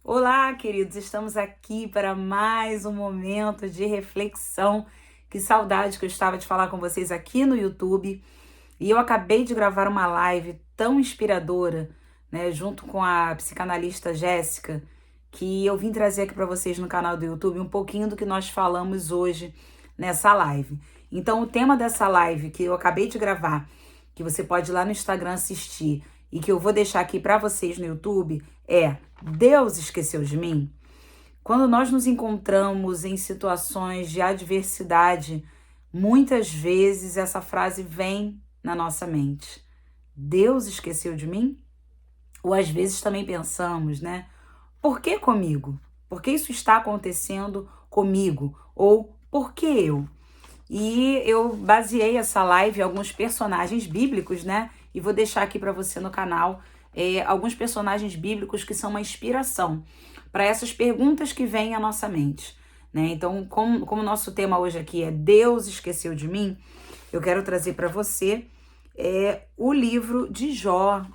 Olá, queridos, estamos aqui para mais um momento de reflexão. Que saudade que eu estava de falar com vocês aqui no YouTube. E eu acabei de gravar uma live tão inspiradora, né, junto com a psicanalista Jéssica, que eu vim trazer aqui para vocês no canal do YouTube um pouquinho do que nós falamos hoje nessa live. Então, o tema dessa live que eu acabei de gravar, que você pode ir lá no Instagram assistir e que eu vou deixar aqui para vocês no YouTube, é: Deus esqueceu de mim? Quando nós nos encontramos em situações de adversidade, muitas vezes essa frase vem na nossa mente. Deus esqueceu de mim? Ou às vezes também pensamos, né? Por que comigo? Por que isso está acontecendo comigo? Ou por que eu? E eu baseei essa live em alguns personagens bíblicos, né? E vou deixar aqui para você no canal alguns personagens bíblicos que são uma inspiração para essas perguntas que vêm à nossa mente, né? Então, como o nosso tema hoje aqui é Deus esqueceu de mim, eu quero trazer para você o livro de Jó,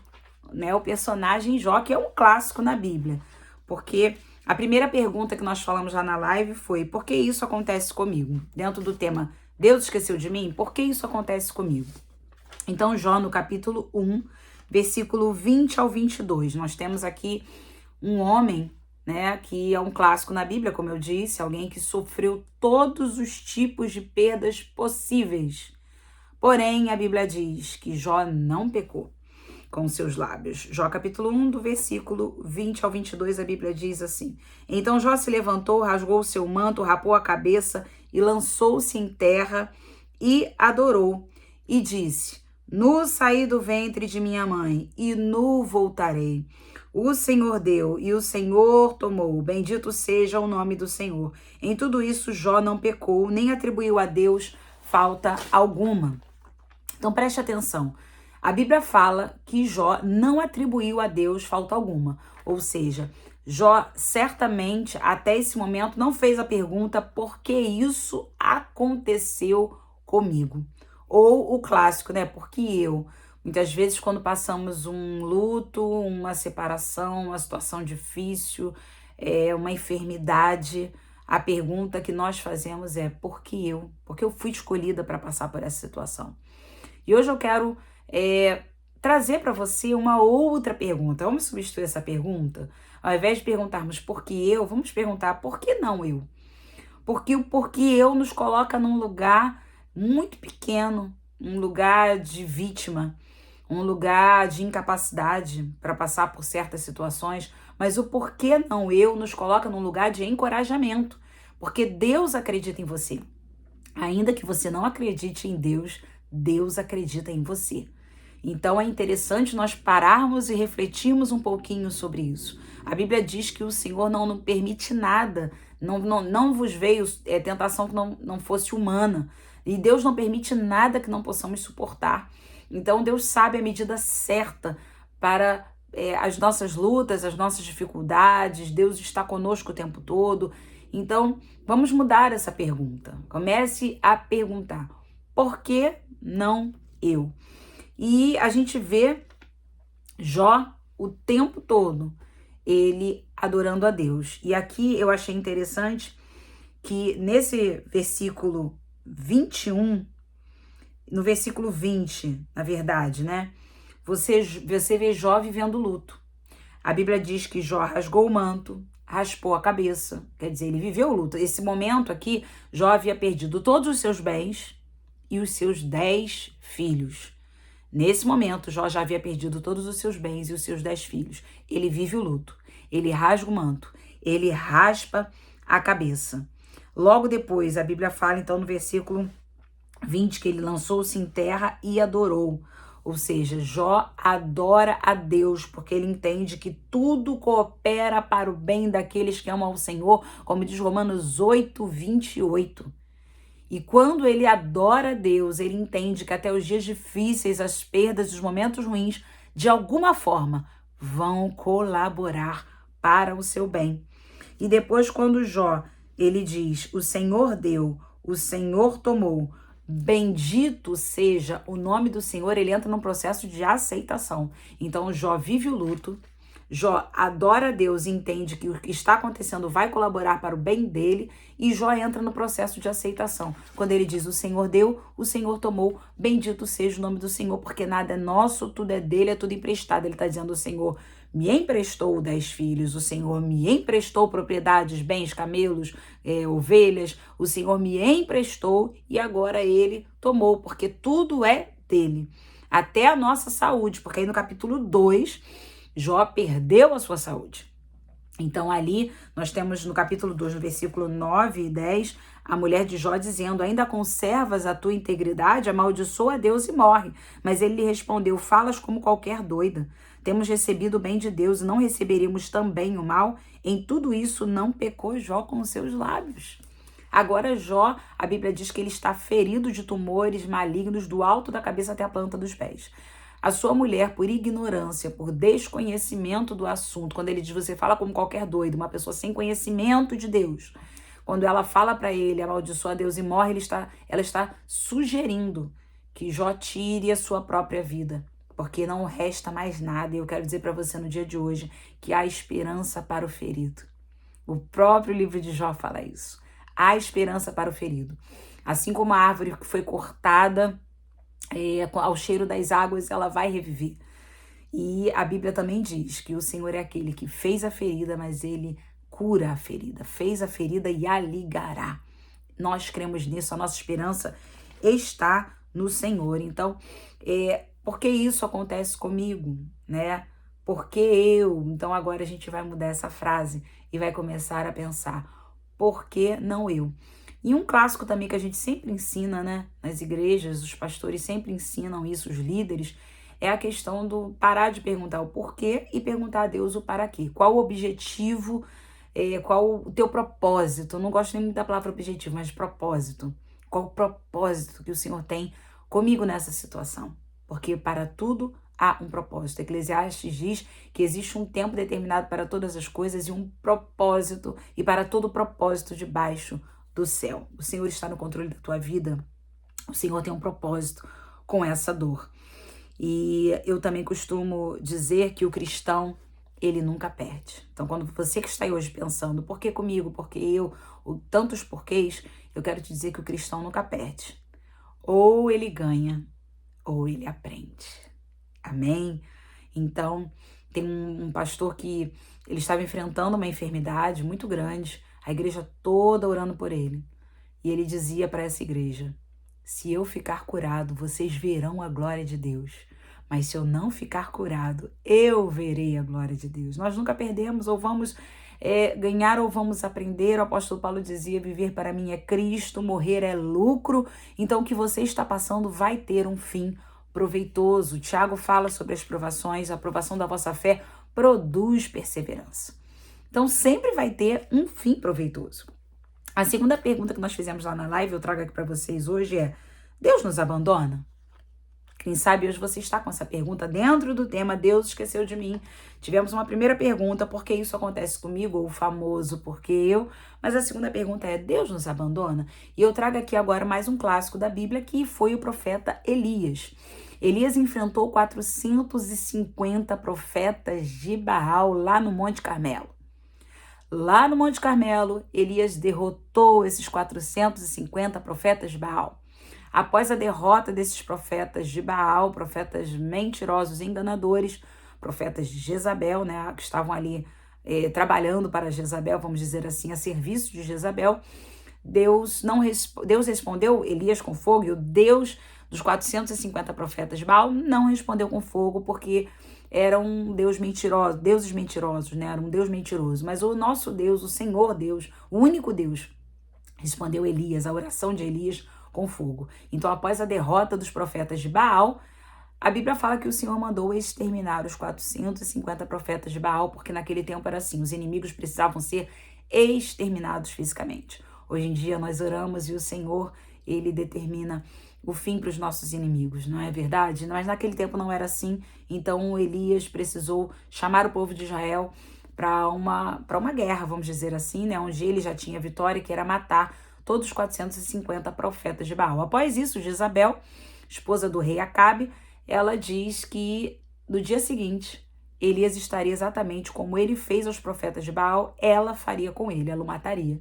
né? O personagem Jó, que é um clássico na Bíblia, porque a primeira pergunta que nós falamos lá na live foi: por que isso acontece comigo? Dentro do tema Deus esqueceu de mim, por que isso acontece comigo? Então, Jó, no capítulo 1, versículo 20 ao 22, nós temos aqui um homem, né, que é um clássico na Bíblia, como eu disse, alguém que sofreu todos os tipos de perdas possíveis. Porém, a Bíblia diz que Jó não pecou com seus lábios. Jó capítulo 1, do versículo 20 ao 22, a Bíblia diz assim: Então Jó se levantou, rasgou o seu manto, rapou a cabeça e lançou-se em terra e adorou. E disse: Nu saí do ventre de minha mãe, e nu voltarei. O Senhor deu e o Senhor tomou. Bendito seja o nome do Senhor. Em tudo isso, Jó não pecou, nem atribuiu a Deus falta alguma. Então preste atenção. A Bíblia fala que Jó não atribuiu a Deus falta alguma. Ou seja, Jó certamente até esse momento não fez a pergunta: por que isso aconteceu comigo? Ou o clássico, né? Porque eu. Muitas vezes, quando passamos um luto, uma separação, uma situação difícil, uma enfermidade, a pergunta que nós fazemos é: por que eu? Porque eu fui escolhida para passar por essa situação. E hoje eu quero trazer para você uma outra pergunta. Vamos substituir essa pergunta? Ao invés de perguntarmos por que eu, vamos perguntar por que não eu? Porque o porquê eu nos coloca num lugar muito pequeno, um lugar de vítima, um lugar de incapacidade para passar por certas situações, mas o porquê não eu nos coloca num lugar de encorajamento, porque Deus acredita em você. Ainda que você não acredite em Deus, Deus acredita em você. Então é interessante nós pararmos e refletirmos um pouquinho sobre isso. A Bíblia diz que o Senhor não permite nada, não vos veio tentação que não fosse humana. E Deus não permite nada que não possamos suportar. Então Deus sabe a medida certa para as nossas lutas, as nossas dificuldades. Deus está conosco o tempo todo. Então vamos mudar essa pergunta. Comece a perguntar: por que não eu? E a gente vê Jó o tempo todo, ele adorando a Deus. E aqui eu achei interessante que nesse versículo 21, no versículo 20, na verdade, né? Você vê Jó vivendo luto. A Bíblia diz que Jó rasgou o manto, raspou a cabeça, quer dizer, ele viveu o luto. Esse momento aqui, Jó havia perdido todos os seus bens e os seus 10 filhos. Nesse momento, Jó já havia perdido todos os seus bens e os seus 10 filhos. Ele vive o luto, ele rasga o manto, ele raspa a cabeça. Logo depois, a Bíblia fala, então, no versículo 20, que ele lançou-se em terra e adorou. Ou seja, Jó adora a Deus, porque ele entende que tudo coopera para o bem daqueles que amam ao Senhor, como diz Romanos 8, 28. E quando ele adora a Deus, ele entende que até os dias difíceis, as perdas, os momentos ruins, de alguma forma, vão colaborar para o seu bem. E depois, quando Jó, ele diz: o Senhor deu, o Senhor tomou, bendito seja o nome do Senhor, ele entra num processo de aceitação. Então, Jó vive o luto, Jó adora a Deus e entende que o que está acontecendo vai colaborar para o bem dele, e Jó entra no processo de aceitação. Quando ele diz: o Senhor deu, o Senhor tomou, bendito seja o nome do Senhor, porque nada é nosso, tudo é dele, é tudo emprestado. Ele está dizendo: o Senhor me emprestou 10 filhos, o Senhor me emprestou propriedades, bens, camelos, ovelhas, o Senhor me emprestou e agora ele tomou, porque tudo é dele. Até a nossa saúde, porque aí no capítulo 2, Jó perdeu a sua saúde. Então ali nós temos no capítulo 2, no versículo 9 e 10, a mulher de Jó dizendo: ainda conservas a tua integridade? Amaldiçoa a Deus e morre. Mas ele lhe respondeu: falas como qualquer doida. Temos recebido o bem de Deus e não receberíamos também o mal? Em tudo isso não pecou Jó com os seus lábios. Agora Jó, a Bíblia diz que ele está ferido de tumores malignos do alto da cabeça até a planta dos pés. A sua mulher, por ignorância, por desconhecimento do assunto, quando ele diz: você fala como qualquer doido, uma pessoa sem conhecimento de Deus, quando ela fala para ele: amaldiçoa a Deus e morre, ela está sugerindo que Jó tire a sua própria vida, porque não resta mais nada. E eu quero dizer para você no dia de hoje que há esperança para o ferido. O próprio livro de Jó fala isso. Há esperança para o ferido. Assim como a árvore que foi cortada, ao cheiro das águas, ela vai reviver. E a Bíblia também diz que o Senhor é aquele que fez a ferida, mas ele cura a ferida. Fez a ferida e a ligará. Nós cremos nisso, a nossa esperança está no Senhor. Então, por que isso acontece comigo, né? Por que eu? Então agora a gente vai mudar essa frase e vai começar a pensar: por que não eu? E um clássico também que a gente sempre ensina, né, nas igrejas, os pastores sempre ensinam isso, os líderes, é a questão do parar de perguntar o porquê e perguntar a Deus o para quê. Qual o objetivo, qual o teu propósito? Eu não gosto nem muito da palavra objetivo, mas propósito. Qual o propósito que o Senhor tem comigo nessa situação? Porque para tudo há um propósito. Eclesiastes diz que existe um tempo determinado para todas as coisas e um propósito, e para todo propósito debaixo do céu. O Senhor está no controle da tua vida. O Senhor tem um propósito com essa dor. E eu também costumo dizer que o cristão, ele nunca perde. Então, quando você que está aí hoje pensando: por que comigo, por que eu, tantos porquês, eu quero te dizer que o cristão nunca perde. Ou ele ganha, ou ele aprende. Amém? Então, tem um pastor que ele estava enfrentando uma enfermidade muito grande, a igreja toda orando por ele. E ele dizia para essa igreja: se eu ficar curado, vocês verão a glória de Deus. Mas se eu não ficar curado, eu verei a glória de Deus. Nós nunca perdemos, ou vamos ganhar ou vamos aprender. O apóstolo Paulo dizia: viver para mim é Cristo, morrer é lucro. Então o que você está passando vai ter um fim proveitoso. Tiago fala sobre as provações: a provação da vossa fé produz perseverança. Então sempre vai ter um fim proveitoso. A segunda pergunta que nós fizemos lá na live, eu trago aqui para vocês hoje, é: Deus nos abandona? Quem sabe hoje você está com essa pergunta dentro do tema Deus esqueceu de mim. Tivemos uma primeira pergunta: por que isso acontece comigo? Ou o famoso por que eu? Mas a segunda pergunta é: Deus nos abandona? E eu trago aqui agora mais um clássico da Bíblia, que foi o profeta Elias. Elias enfrentou 450 profetas de Baal lá no Monte Carmelo. Lá no Monte Carmelo, Elias derrotou esses 450 profetas de Baal. Após a derrota desses profetas de Baal, profetas mentirosos e enganadores, profetas de Jezabel, né, que estavam ali trabalhando para Jezabel, vamos dizer assim, a serviço de Jezabel, Deus respondeu Elias com fogo, e o Deus dos 450 profetas de Baal não respondeu com fogo, porque era um Deus mentiroso, deuses mentirosos, né? Era um Deus mentiroso. Mas o nosso Deus, o Senhor Deus, o único Deus, respondeu Elias, a oração de Elias, com fogo. Então, após a derrota dos profetas de Baal, a Bíblia fala que o Senhor mandou exterminar os 450 profetas de Baal, porque naquele tempo era assim: os inimigos precisavam ser exterminados fisicamente. Hoje em dia nós oramos e o Senhor, ele determina o fim para os nossos inimigos, não é verdade? Mas naquele tempo não era assim. Então Elias precisou chamar o povo de Israel para uma guerra, vamos dizer assim, né? Onde ele já tinha vitória, que era matar todos os 450 profetas de Baal. Após isso, Jezabel, esposa do rei Acabe, ela diz que no dia seguinte Elias estaria exatamente como ele fez aos profetas de Baal, ela faria com ele, ela o mataria.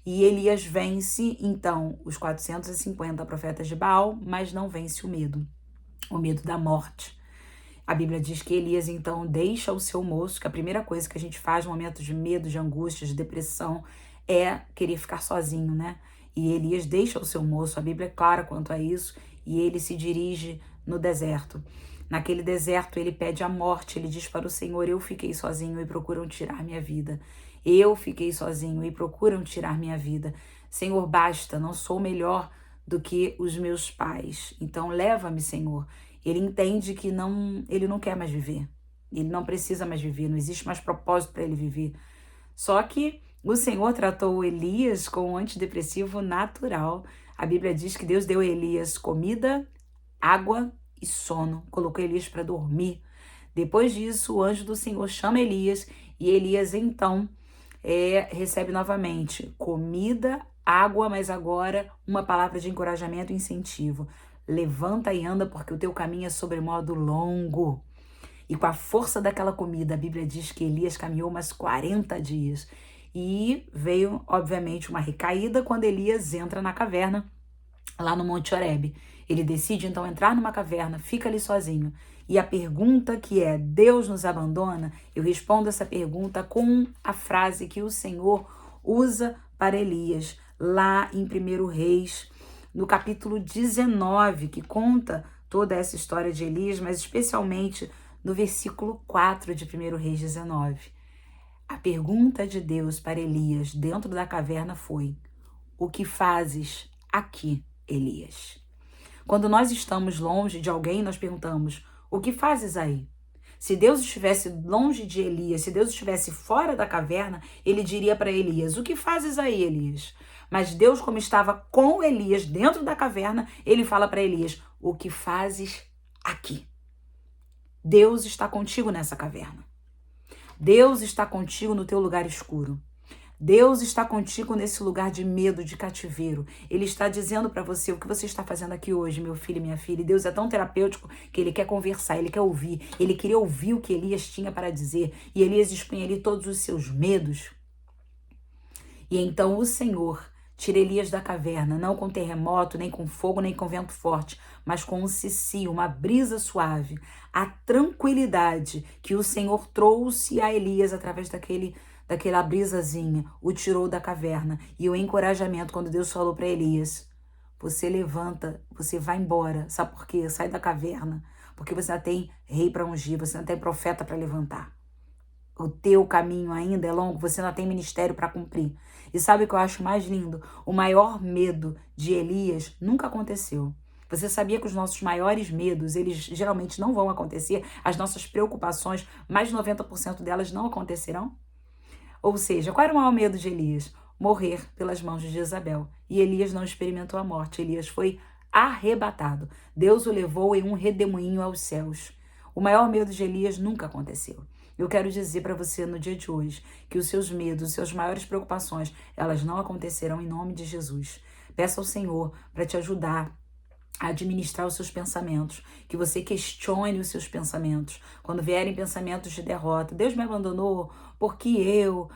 E Elias vence, então, os 450 profetas de Baal, mas não vence o medo da morte. A Bíblia diz que Elias, então, deixa o seu moço, que a primeira coisa que a gente faz no momento de medo, de angústia, de depressão, é querer ficar sozinho, né? E Elias deixa o seu moço, a Bíblia é clara quanto a isso, e ele se dirige no deserto. Naquele deserto, ele pede a morte, ele diz para o Senhor, eu fiquei sozinho e procuram tirar minha vida. Eu fiquei sozinho e procuram tirar minha vida. Senhor, basta, não sou melhor do que os meus pais. Então, leva-me, Senhor. Ele entende que ele não quer mais viver. Ele não precisa mais viver, não existe mais propósito para ele viver. Só que o Senhor tratou Elias com um antidepressivo natural. A Bíblia diz que Deus deu a Elias comida, água e sono. Colocou Elias para dormir. Depois disso, o anjo do Senhor chama Elias e Elias, então, recebe novamente comida, água, mas agora uma palavra de encorajamento e incentivo. Levanta e anda, porque o teu caminho é sobremodo longo. E com a força daquela comida, a Bíblia diz que Elias caminhou umas 40 dias. E veio, obviamente, uma recaída quando Elias entra na caverna, lá no Monte Horebe. Ele decide, então, entrar numa caverna, fica ali sozinho. E a pergunta que é, Deus nos abandona? Eu respondo essa pergunta com a frase que o Senhor usa para Elias, lá em 1 Reis, no capítulo 19, que conta toda essa história de Elias, mas especialmente no versículo 4 de 1 Reis 19. A pergunta de Deus para Elias dentro da caverna foi: o que fazes aqui, Elias? Quando nós estamos longe de alguém, nós perguntamos: o que fazes aí? Se Deus estivesse longe de Elias, se Deus estivesse fora da caverna, ele diria para Elias: o que fazes aí, Elias? Mas Deus, como estava com Elias dentro da caverna, ele fala para Elias: o que fazes aqui? Deus está contigo nessa caverna. Deus está contigo no teu lugar escuro. Deus está contigo nesse lugar de medo, de cativeiro. Ele está dizendo para você o que você está fazendo aqui hoje, meu filho e minha filha. E Deus é tão terapêutico que ele quer conversar, ele quer ouvir. Ele queria ouvir o que Elias tinha para dizer. E Elias expõe ali todos os seus medos. E então o Senhor tira Elias da caverna, não com terremoto, nem com fogo, nem com vento forte, mas com um cicio, uma brisa suave. A tranquilidade que o Senhor trouxe a Elias através daquela brisazinha, o tirou da caverna. E o encorajamento quando Deus falou para Elias: você levanta, você vai embora. Sabe por quê? Sai da caverna. Porque você ainda tem rei para ungir, você ainda tem profeta para levantar. O teu caminho ainda é longo, você ainda tem ministério para cumprir. E sabe o que eu acho mais lindo? O maior medo de Elias nunca aconteceu. Você sabia que os nossos maiores medos, eles geralmente não vão acontecer? As nossas preocupações, mais de 90% delas não acontecerão? Ou seja, qual era o maior medo de Elias? Morrer pelas mãos de Jezabel. E Elias não experimentou a morte. Elias foi arrebatado. Deus o levou em um redemoinho aos céus. O maior medo de Elias nunca aconteceu. Eu quero dizer para você no dia de hoje que os seus medos, os seus maiores preocupações, elas não acontecerão em nome de Jesus. Peça ao Senhor para te ajudar a administrar os seus pensamentos, que você questione os seus pensamentos. Quando vierem pensamentos de derrota, Deus me abandonou, porque eu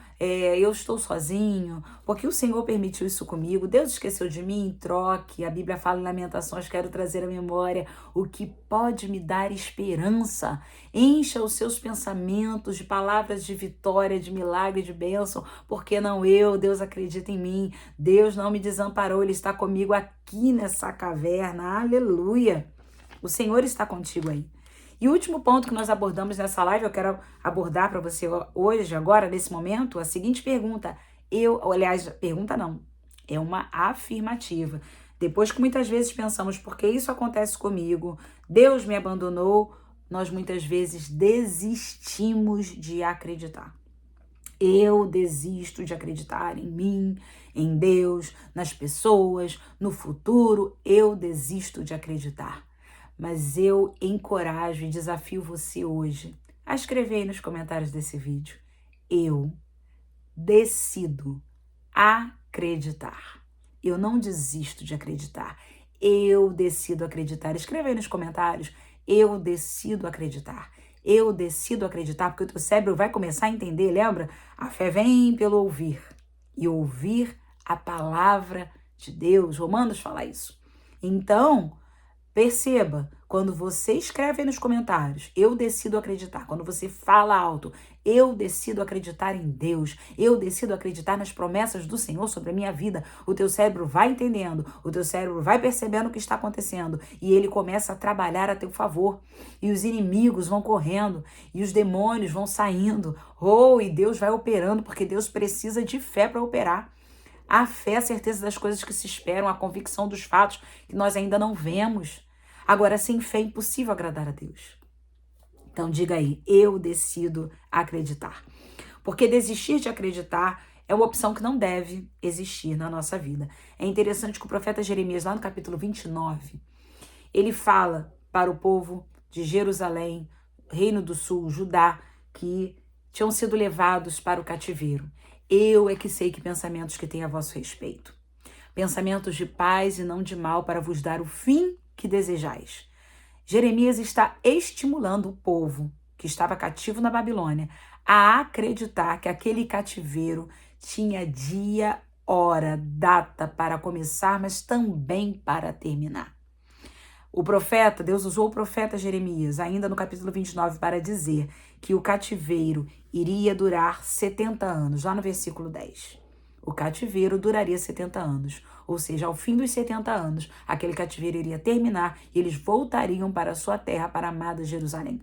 estou sozinho, porque o Senhor permitiu isso comigo, Deus esqueceu de mim, troque. A Bíblia fala em Lamentações, quero trazer à memória o que pode me dar esperança. Encha os seus pensamentos de palavras de vitória, de milagre, de bênção, porque não eu, Deus acredita em mim, Deus não me desamparou, Ele está comigo aqui nessa caverna, aleluia. O Senhor está contigo aí. E o último ponto que nós abordamos nessa live, eu quero abordar para você hoje, agora, nesse momento, a seguinte pergunta. Pergunta não, é uma afirmativa. Depois que muitas vezes pensamos, por que isso acontece comigo? Deus me abandonou, nós muitas vezes desistimos de acreditar. Eu desisto de acreditar em mim, em Deus, nas pessoas, no futuro. Eu desisto de acreditar. Mas eu encorajo e desafio você hoje a escrever aí nos comentários desse vídeo: eu decido acreditar. Eu não desisto de acreditar. Eu decido acreditar. Escreva aí nos comentários: eu decido acreditar. Eu decido acreditar, porque o teu cérebro vai começar a entender, lembra? A fé vem pelo ouvir, e ouvir a palavra de Deus. Romanos fala isso. Então, perceba, quando você escreve aí nos comentários, eu decido acreditar. Quando você fala alto, eu decido acreditar em Deus. Eu decido acreditar nas promessas do Senhor sobre a minha vida. O teu cérebro vai entendendo, o teu cérebro vai percebendo o que está acontecendo e ele começa a trabalhar a teu favor. E os inimigos vão correndo e os demônios vão saindo. E Deus vai operando, porque Deus precisa de fé para operar. A fé é a certeza das coisas que se esperam, a convicção dos fatos que nós ainda não vemos. Agora, sem fé é impossível agradar a Deus. Então diga aí, eu decido acreditar. Porque desistir de acreditar é uma opção que não deve existir na nossa vida. É interessante que o profeta Jeremias, lá no capítulo 29, ele fala para o povo de Jerusalém, Reino do Sul, Judá, que tinham sido levados para o cativeiro. Eu é que sei que pensamentos que tenho a vosso respeito. Pensamentos de paz e não de mal, para vos dar o fim que desejais. Jeremias está estimulando o povo que estava cativo na Babilônia a acreditar que aquele cativeiro tinha dia, hora, data para começar, mas também para terminar. O profeta, Deus usou o profeta Jeremias, ainda no capítulo 29, para dizer que o cativeiro iria durar 70 anos, lá no versículo 10. O cativeiro duraria 70 anos, ou seja, ao fim dos 70 anos, aquele cativeiro iria terminar e eles voltariam para a sua terra, para a amada Jerusalém.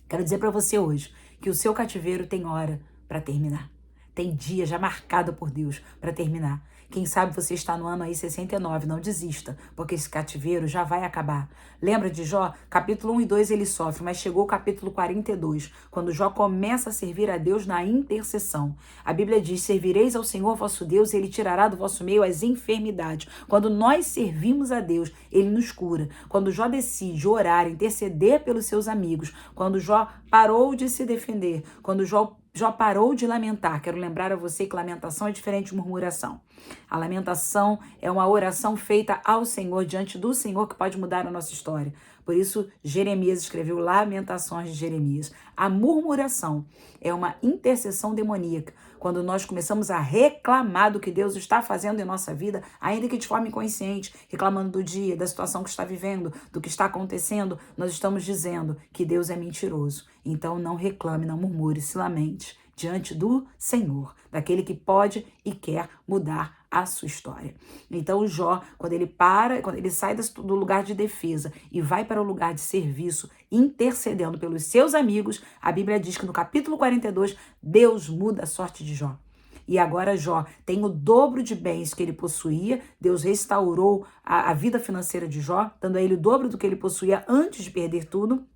Quero dizer para você hoje que o seu cativeiro tem hora para terminar. Tem dia já marcado por Deus para terminar. Quem sabe você está no ano aí 69, não desista, porque esse cativeiro já vai acabar. Lembra de Jó? Capítulo 1 e 2 ele sofre, mas chegou o capítulo 42, quando Jó começa a servir a Deus na intercessão. A Bíblia diz, servireis ao Senhor vosso Deus e ele tirará do vosso meio as enfermidades. Quando nós servimos a Deus, ele nos cura. Quando Jó decide orar, interceder pelos seus amigos, quando Jó parou de se defender, quando Jó parou de lamentar. Quero lembrar a você que lamentação é diferente de murmuração. A lamentação é uma oração feita ao Senhor, diante do Senhor, que pode mudar a nossa história. Por isso, Jeremias escreveu Lamentações de Jeremias. A murmuração é uma intercessão demoníaca, quando nós começamos a reclamar do que Deus está fazendo em nossa vida, ainda que de forma inconsciente, reclamando do dia, da situação que está vivendo, do que está acontecendo, nós estamos dizendo que Deus é mentiroso. Então não reclame, não murmure, se lamente diante do Senhor, daquele que pode e quer mudar a sua história. Então o Jó, quando ele sai do lugar de defesa e vai para o lugar de serviço, intercedendo pelos seus amigos, a Bíblia diz que no capítulo 42, Deus muda a sorte de Jó. E agora Jó tem o dobro de bens que ele possuía, Deus restaurou a vida financeira de Jó, dando a ele o dobro do que ele possuía antes de perder tudo.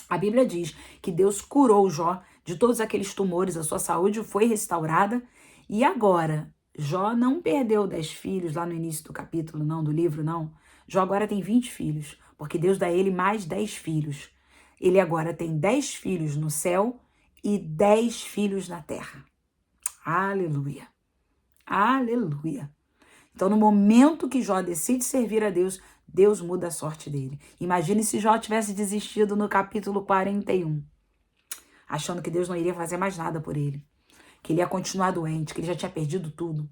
A Bíblia diz que Deus curou Jó de todos aqueles tumores, a sua saúde foi restaurada. E agora, Jó não perdeu 10 filhos lá no início do capítulo, não, do livro, não. Jó agora tem 20 filhos, porque Deus dá a ele mais 10 filhos. Ele agora tem 10 filhos no céu e 10 filhos na terra. Aleluia. Aleluia. Então, no momento que Jó decide servir a Deus, Deus muda a sorte dele. Imagine se Jó tivesse desistido no capítulo 41, achando que Deus não iria fazer mais nada por ele, que ele ia continuar doente, que ele já tinha perdido tudo.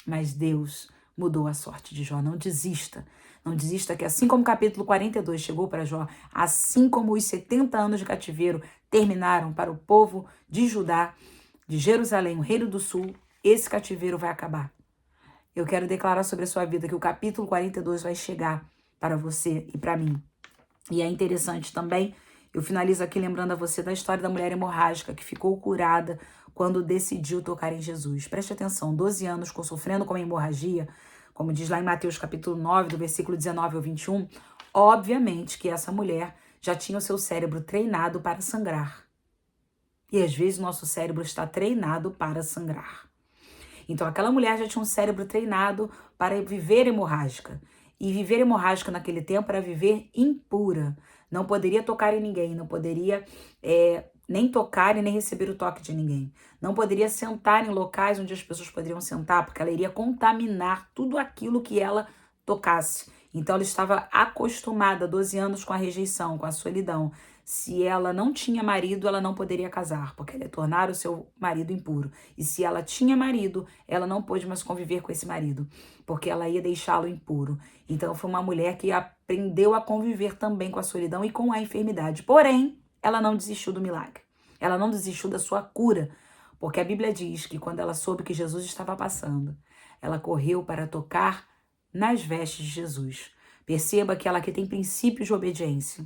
Mas Deus mudou a sorte de Jó. Não desista. Não desista que assim como o capítulo 42 chegou para Jó, assim como os 70 anos de cativeiro terminaram para o povo de Judá, de Jerusalém, o Reino do Sul, esse cativeiro vai acabar. Eu quero declarar sobre a sua vida que o capítulo 42 vai chegar para você e para mim. E é interessante também, eu finalizo aqui lembrando a você da história da mulher hemorrágica que ficou curada quando decidiu tocar em Jesus. Preste atenção, 12 anos sofrendo com a hemorragia, como diz lá em Mateus capítulo 9, do versículo 19 ao 21, obviamente que essa mulher já tinha o seu cérebro treinado para sangrar. E às vezes o nosso cérebro está treinado para sangrar. Então aquela mulher já tinha um cérebro treinado para viver hemorrágica. E viver hemorrágica naquele tempo era viver impura. Não poderia tocar em ninguém, não poderia nem tocar e nem receber o toque de ninguém. Não poderia sentar em locais onde as pessoas poderiam sentar, porque ela iria contaminar tudo aquilo que ela tocasse. Então ela estava acostumada, 12 anos, com a rejeição, com a solidão. Se ela não tinha marido, ela não poderia casar, porque ela ia tornar o seu marido impuro. E se ela tinha marido, ela não pôde mais conviver com esse marido, porque ela ia deixá-lo impuro. Então foi uma mulher que aprendeu a conviver também com a solidão e com a enfermidade. Porém, ela não desistiu do milagre. Ela não desistiu da sua cura, porque a Bíblia diz que quando ela soube que Jesus estava passando, ela correu para tocar nas vestes de Jesus. Perceba que ela aqui tem princípios de obediência.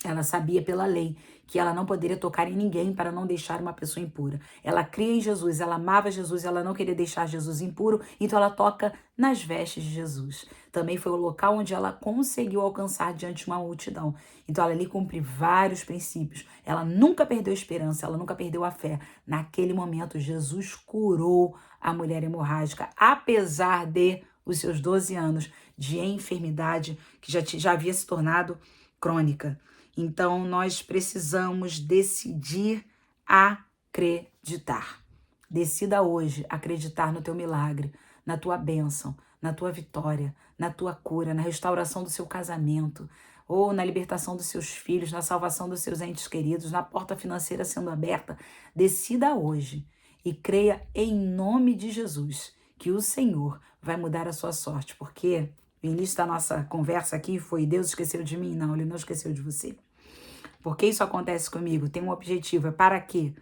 Ela sabia pela lei que ela não poderia tocar em ninguém para não deixar uma pessoa impura. Ela cria em Jesus, ela amava Jesus, ela não queria deixar Jesus impuro, então ela toca nas vestes de Jesus. Também foi o local onde ela conseguiu alcançar diante de uma multidão. Então ela ali cumpre vários princípios. Ela nunca perdeu a esperança, ela nunca perdeu a fé. Naquele momento, Jesus curou a mulher hemorrágica, apesar de os seus 12 anos de enfermidade que já havia se tornado crônica. Então, nós precisamos decidir acreditar. Decida hoje acreditar no teu milagre, na tua bênção, na tua vitória, na tua cura, na restauração do seu casamento, ou na libertação dos seus filhos, na salvação dos seus entes queridos, na porta financeira sendo aberta. Decida hoje e creia em nome de Jesus que o Senhor vai mudar a sua sorte, porque o início da nossa conversa aqui foi: Deus esqueceu de mim? Não, Ele não esqueceu de você. Por que isso acontece comigo? Tem um objetivo, é para quê?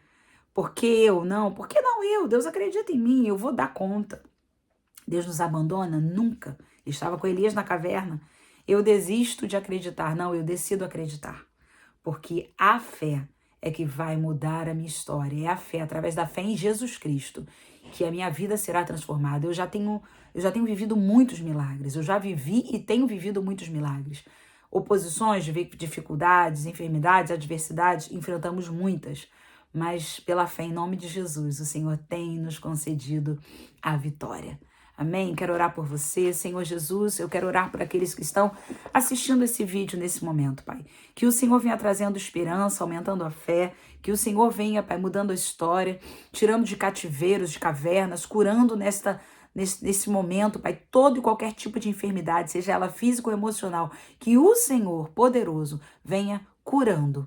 Por que eu? Não, por que não eu? Deus acredita em mim, eu vou dar conta. Deus nos abandona? Nunca. Ele estava com Elias na caverna. Eu desisto de acreditar? Não, eu decido acreditar. Porque a fé é que vai mudar a minha história. É a fé, através da fé em Jesus Cristo, que a minha vida será transformada. Eu já tenho vivido muitos milagres. Eu já vivi e tenho vivido muitos milagres. Oposições, dificuldades, enfermidades, adversidades, enfrentamos muitas. Mas pela fé em nome de Jesus, o Senhor tem nos concedido a vitória. Amém? Quero orar por você, Senhor Jesus. Eu quero orar por aqueles que estão assistindo esse vídeo nesse momento, Pai. Que o Senhor venha trazendo esperança, aumentando a fé. Que o Senhor venha, Pai, mudando a história, tirando de cativeiros, de cavernas, curando nesse momento, Pai, todo e qualquer tipo de enfermidade, seja ela física ou emocional. Que o Senhor poderoso venha curando,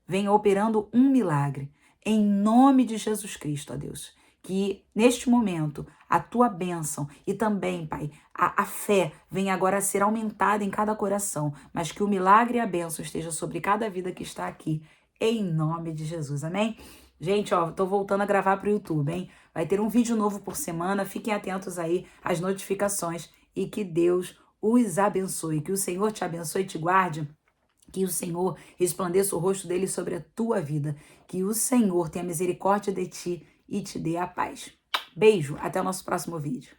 venha operando um milagre. Em nome de Jesus Cristo, ó Deus. Que neste momento a tua bênção e também, Pai, a fé venha agora a ser aumentada em cada coração, mas que o milagre e a bênção esteja sobre cada vida que está aqui, em nome de Jesus, amém? Gente, ó, tô voltando a gravar para o YouTube, hein? Vai ter um vídeo novo por semana, fiquem atentos aí às notificações e que Deus os abençoe, que o Senhor te abençoe e te guarde. Que o Senhor resplandeça o rosto dele sobre a tua vida, que o Senhor tenha misericórdia de ti e te dê a paz. Beijo, até o nosso próximo vídeo.